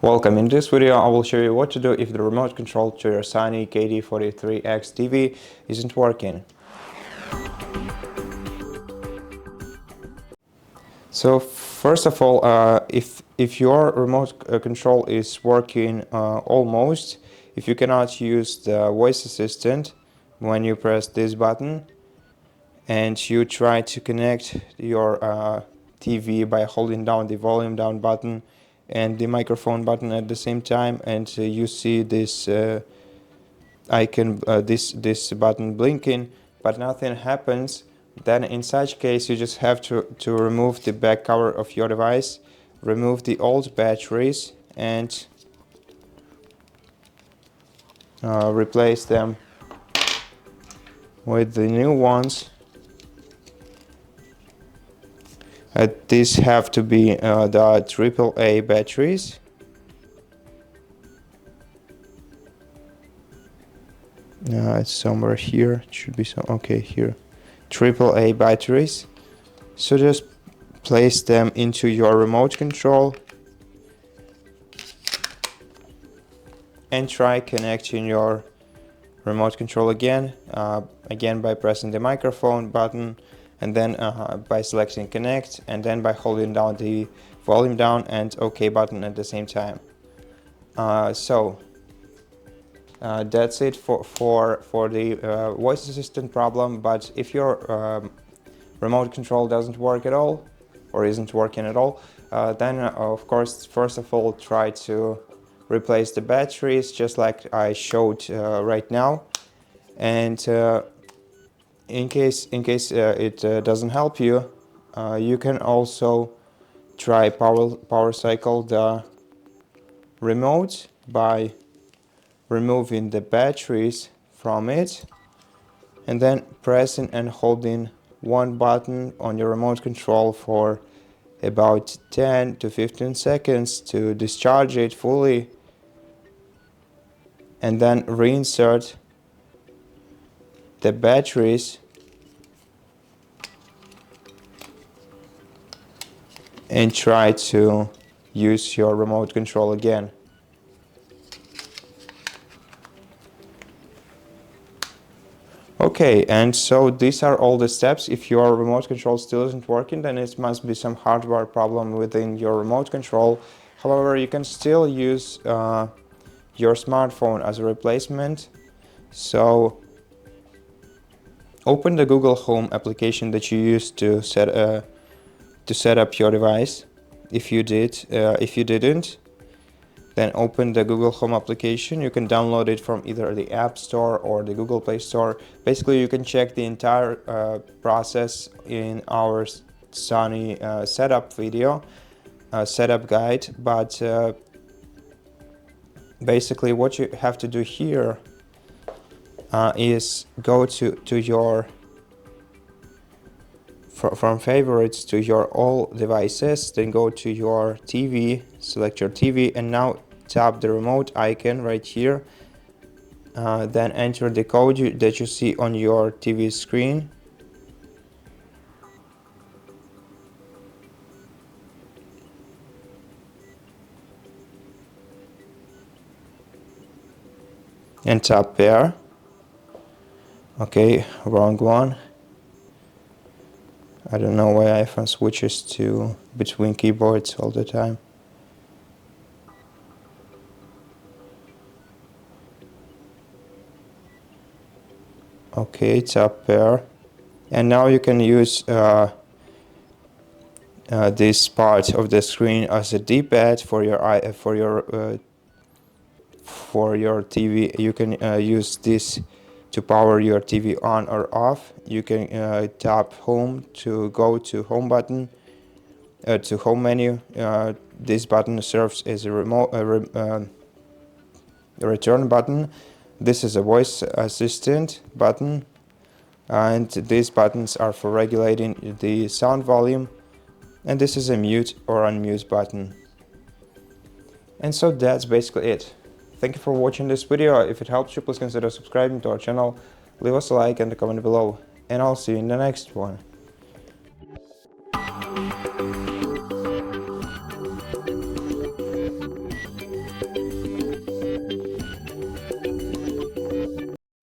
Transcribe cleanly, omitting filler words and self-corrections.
Welcome. In this video I will show you what to do if the remote control to your Sony KD-43X TV isn't working. So first of all, if your remote control is working almost, if you cannot use the voice assistant when you press this button and you try to connect your TV by holding down the volume down button and the microphone button at the same time, and you see this icon, this button blinking, but nothing happens, then in such case you just have to remove the back cover of your device, remove the old batteries and replace them with the new ones. These have to be the AAA batteries. It's somewhere here. It should be okay, here. AAA batteries. So just place them into your remote control and try connecting your remote control again by pressing the microphone button, and then by selecting connect, and then by holding down the volume down and OK button at the same time. That's it for the voice assistant problem. But if your remote control doesn't work at all or isn't working at all, then of course first of all try to replace the batteries just like I showed right now, and in case it doesn't help you, you can also try power cycle the remote by removing the batteries from it and then pressing and holding one button on your remote control for about 10 to 15 seconds to discharge it fully, and then reinsert the batteries and try to use your remote control again. Okay, and so these are all the steps. If your remote control still isn't working, then it must be some hardware problem within your remote control. However, you can still use your smartphone as a replacement. So open the Google Home application that you used to set up your device. If you didn't, then open the Google Home application. You can download it from either the App Store or the Google Play Store. Basically, you can check the entire process in our Sony setup video, setup guide. But basically, what you have to do here is go to your from favorites to your all devices, then go to your TV, select your TV, and now tap the remote icon right here. Then enter the code that you see on your TV screen. And tap pair. Okay, wrong one. I don't know why iPhone switches to between keyboards all the time. Okay, tap pair, and now you can use this part of the screen as a D-pad for your TV. You can use this to power your TV on or off. You can tap home to go to home button, to home menu. This button serves as a return button. This is a voice assistant button, and these buttons are for regulating the sound volume, and this is a mute or unmute button. And so that's basically it. Thank you for watching this video. If it helps you, please consider subscribing to our channel, leave us a like and a comment below, and I'll see you in the next one.